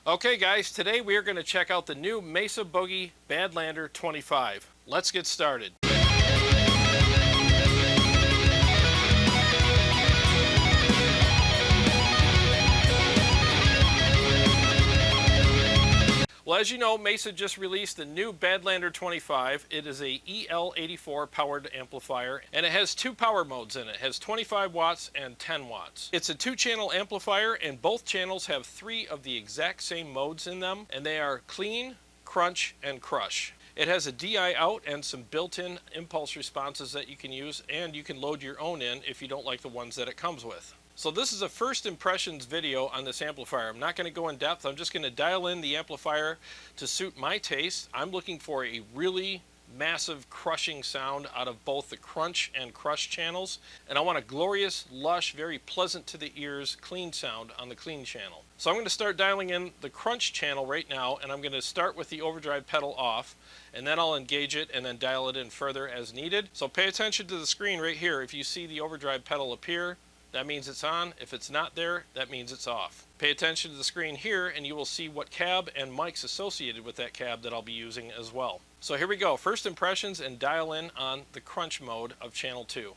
Okay guys, today we are going to check out the new Mesa Boogie Badlander 25. Let's get started. Well, as you know, Mesa just released the new Badlander 25. It is a EL84 powered amplifier, and it has two power modes in it. It has 25 watts and 10 watts. It's a two-channel amplifier, and both channels have three of the exact same modes in them, and they are clean, crunch, and crush. It has a DI out and some built-in impulse responses that you can use, and you can load your own in if you don't like the ones that it comes with. So this is a first impressions video on this amplifier. I'm not going to go in depth. I'm just going to dial in the amplifier to suit my taste. I'm looking for a really massive crushing sound out of both the crunch and crush channels, and I want a glorious, lush, very pleasant to the ears clean sound on the clean channel. So I'm going to start dialing in the crunch channel right now, and I'm going to start with the overdrive pedal off, and then I'll engage it and then dial it in further as needed. So pay attention to the screen right here. If you see the overdrive pedal appear, that means it's on. If it's not there, that means it's off. Pay attention to the screen here and you will see what cab and mics associated with that cab that I'll be using as well. So here we go, first impressions, and dial in on the crunch mode of channel 2.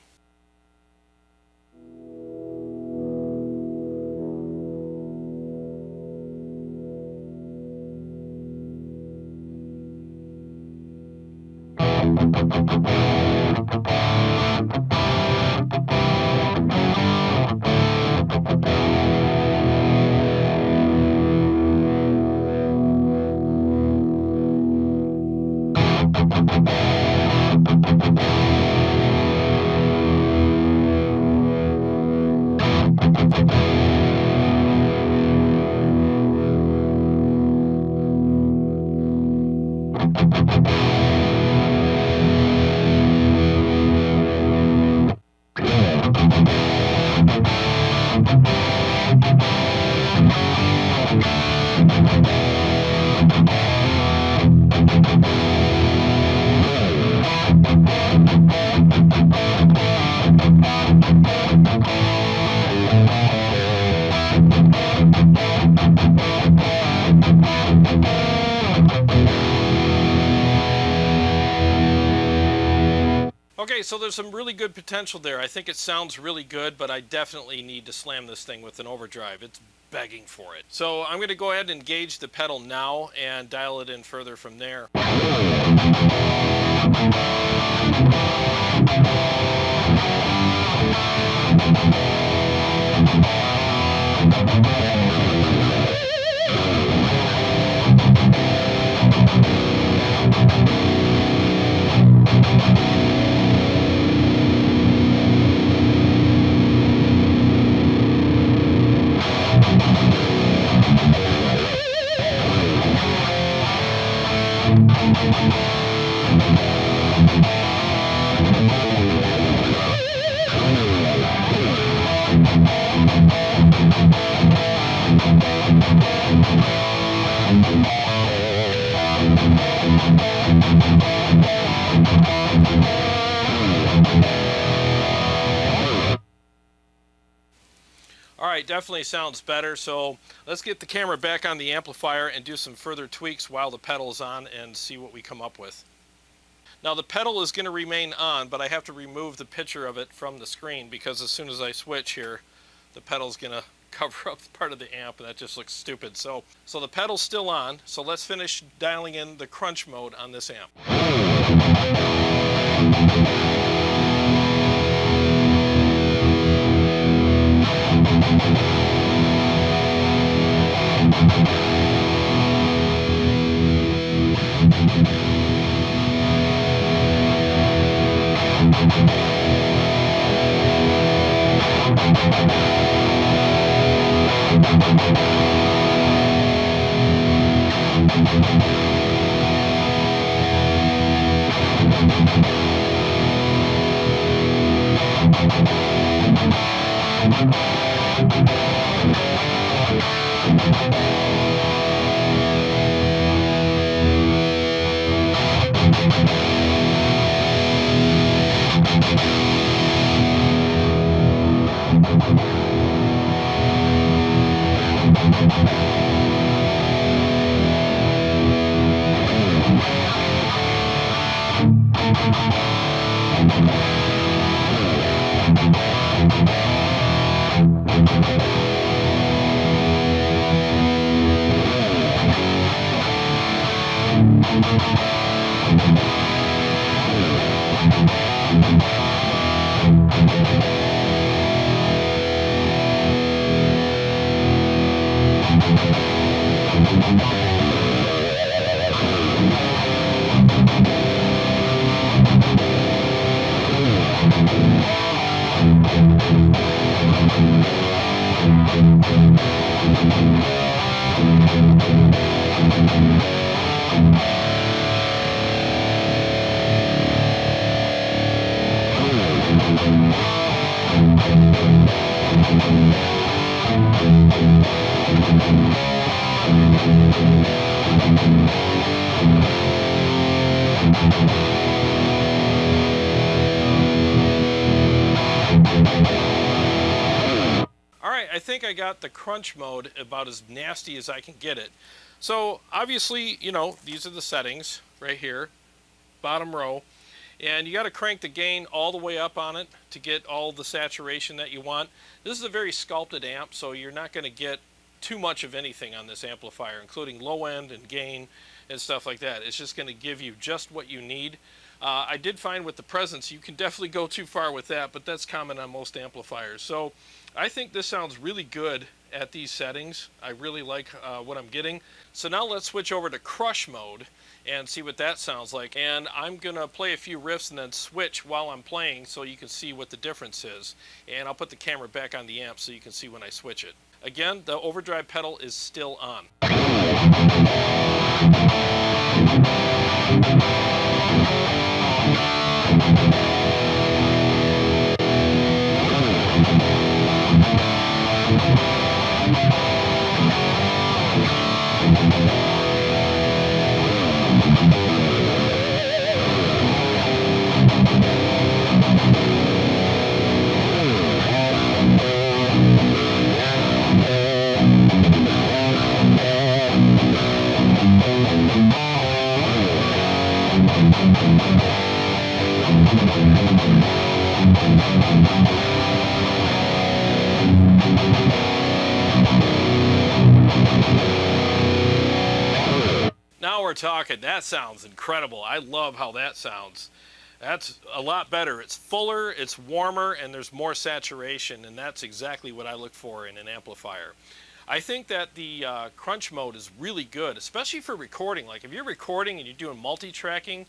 Okay, so there's some really good potential there. I think it sounds really good, but I definitely need to slam this thing with an overdrive. It's begging for it. So I'm going to go ahead and engage the pedal now and dial it in further from there. Alright, definitely sounds better, so let's get the camera back on the amplifier and do some further tweaks while the pedal is on and see what we come up with. Now the pedal is going to remain on, but I have to remove the picture of it from the screen because as soon as I switch here, the pedal's going to cover up part of the amp, and that just looks stupid. So the pedal's still on, so let's finish dialing in the crunch mode on this amp. Alright, I think I got the crunch mode about as nasty as I can get it. So obviously, you know, these are the settings right here, bottom row, and you got to crank the gain all the way up on it to get all the saturation that you want. This is a very sculpted amp, so you're not going to get too much of anything on this amplifier, including low end and gain and stuff like that. It's just going to give you just what you need. I did find with the presence you can definitely go too far with that, but that's common on most amplifiers. So I think this sounds really good at these settings. I really like what I'm getting. So now let's switch over to crush mode and see what that sounds like. And I'm gonna play a few riffs and then switch while I'm playing so you can see what the difference is. And I'll put the camera back on the amp so you can see when I switch it. Again, the overdrive pedal is still on. Now we're talking. That sounds incredible. I love how that sounds. That's a lot better. It's fuller, it's warmer, and there's more saturation, and that's exactly what I look for in an amplifier. I think that the crunch mode is really good, especially for recording. Like if you're recording and you're doing multi-tracking,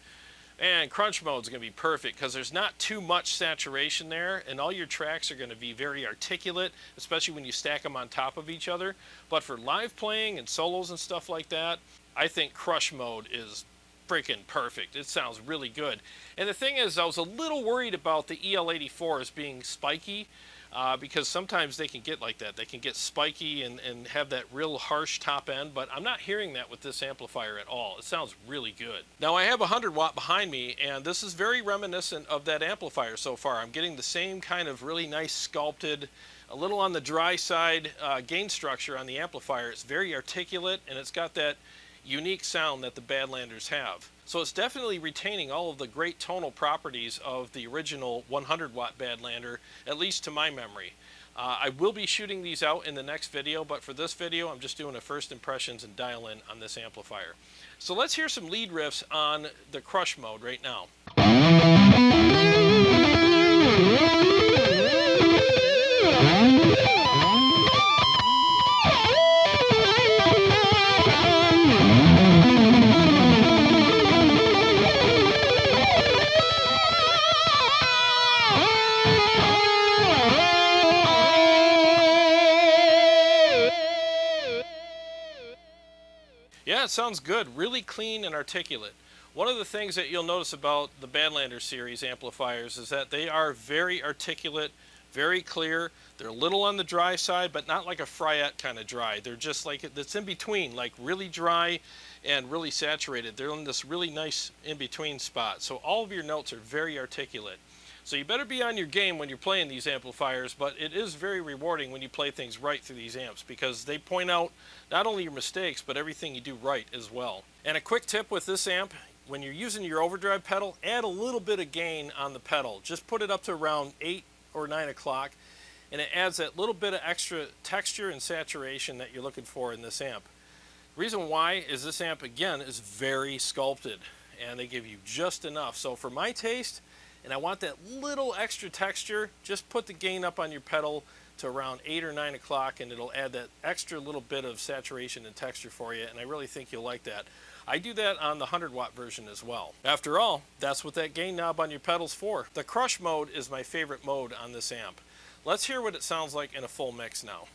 and crunch mode is going to be perfect because there's not too much saturation there, and all your tracks are going to be very articulate, especially when you stack them on top of each other. But for live playing and solos and stuff like that, I think crush mode is freaking perfect. It sounds really good. And the thing is, I was a little worried about the EL84s being spiky because sometimes they can get like that. They can get spiky and have that real harsh top end, but I'm not hearing that with this amplifier at all. It sounds really good. Now I have a 100 watt behind me, and this is very reminiscent of that amplifier so far. I'm getting the same kind of really nice sculpted, a little on the dry side gain structure on the amplifier. It's very articulate, and it's got that unique sound that the Badlanders have. So it's definitely retaining all of the great tonal properties of the original 100 watt Badlander, at least to my memory. I will be shooting these out in the next video, but for this video I'm just doing a first impressions and dial in on this amplifier. So let's hear some lead riffs on the crush mode right now. Yeah, it sounds good. Really clean and articulate. One of the things that you'll notice about the Badlander series amplifiers is that they are very articulate, very clear. They're a little on the dry side, but not like a Fryette kind of dry. They're just like, it's in between, like really dry and really saturated. They're in this really nice in-between spot. So all of your notes are very articulate. So you better be on your game when you're playing these amplifiers, but it is very rewarding when you play things right through these amps because they point out not only your mistakes, but everything you do right as well. And a quick tip with this amp, when you're using your overdrive pedal, add a little bit of gain on the pedal. Just put it up to around 8 or 9 o'clock, and it adds that little bit of extra texture and saturation that you're looking for in this amp. The reason why is this amp, again, is very sculpted, and they give you just enough. So for my taste, and I want that little extra texture, just put the gain up on your pedal to around 8 or 9 o'clock, and it'll add that extra little bit of saturation and texture for you, and I really think you'll like that. I do that on the 100-watt version as well. After all, that's what that gain knob on your pedal's for. The crush mode is my favorite mode on this amp. Let's hear what it sounds like in a full mix now.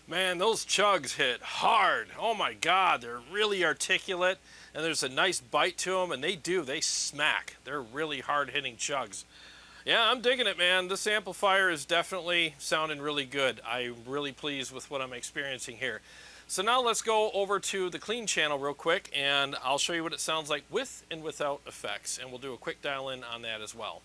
Man, those chugs hit hard. Oh my God, they're really articulate, and there's a nice bite to them, and they smack. They're really hard-hitting chugs. Yeah, I'm digging it, man. This amplifier is definitely sounding really good. I'm really pleased with what I'm experiencing here. So now let's go over to the clean channel real quick, and I'll show you what it sounds like with and without effects, and we'll do a quick dial-in on that as well.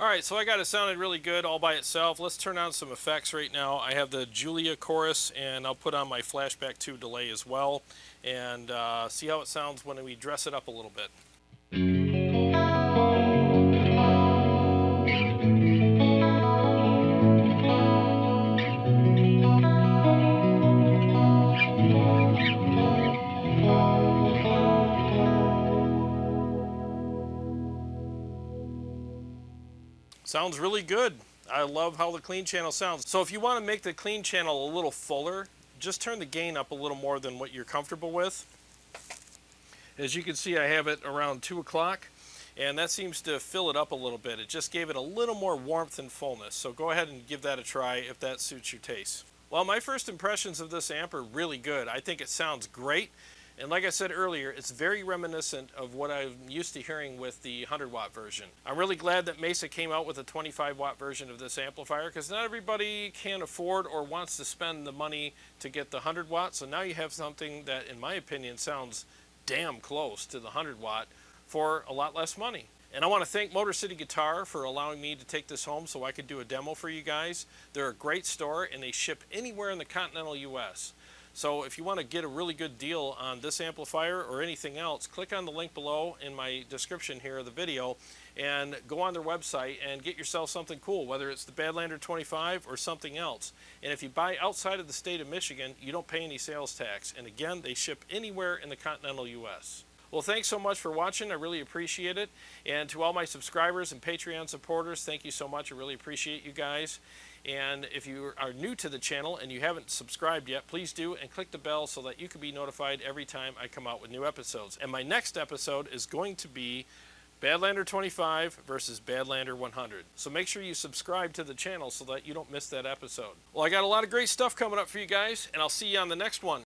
Alright, so I got it sounded really good all by itself. Let's turn on some effects right now. I have the Julia chorus, and I'll put on my Flashback 2 delay as well, and see how it sounds when we dress it up a little bit. Sounds really good. I love how the clean channel sounds. So if you want to make the clean channel a little fuller, just turn the gain up a little more than what you're comfortable with. As you can see, I have it around 2 o'clock, and that seems to fill it up a little bit. It just gave it a little more warmth and fullness, so go ahead and give that a try if that suits your taste. Well, my first impressions of this amp are really good. I think it sounds great, and like I said earlier, it's very reminiscent of what I'm used to hearing with the 100 watt version. I'm really glad that Mesa came out with a 25 watt version of this amplifier, because not everybody can afford or wants to spend the money to get the 100 watt, so now you have something that, in my opinion, sounds damn close to the 100 watt for a lot less money. And I want to thank Motor City Guitar for allowing me to take this home so I could do a demo for you guys. They're a great store and they ship anywhere in the continental US. So if you want to get a really good deal on this amplifier or anything else, click on the link below in my description here of the video and go on their website and get yourself something cool, whether it's the Badlander 25 or something else. And if you buy outside of the state of Michigan, you don't pay any sales tax. And again, they ship anywhere in the continental US. Well, thanks so much for watching. I really appreciate it. And to all my subscribers and Patreon supporters, thank you so much. I really appreciate you guys. And if you are new to the channel and you haven't subscribed yet, please do, and click the bell so that you can be notified every time I come out with new episodes. And my next episode is going to be Badlander 25 versus Badlander 100. So make sure you subscribe to the channel so that you don't miss that episode. Well, I got a lot of great stuff coming up for you guys, and I'll see you on the next one.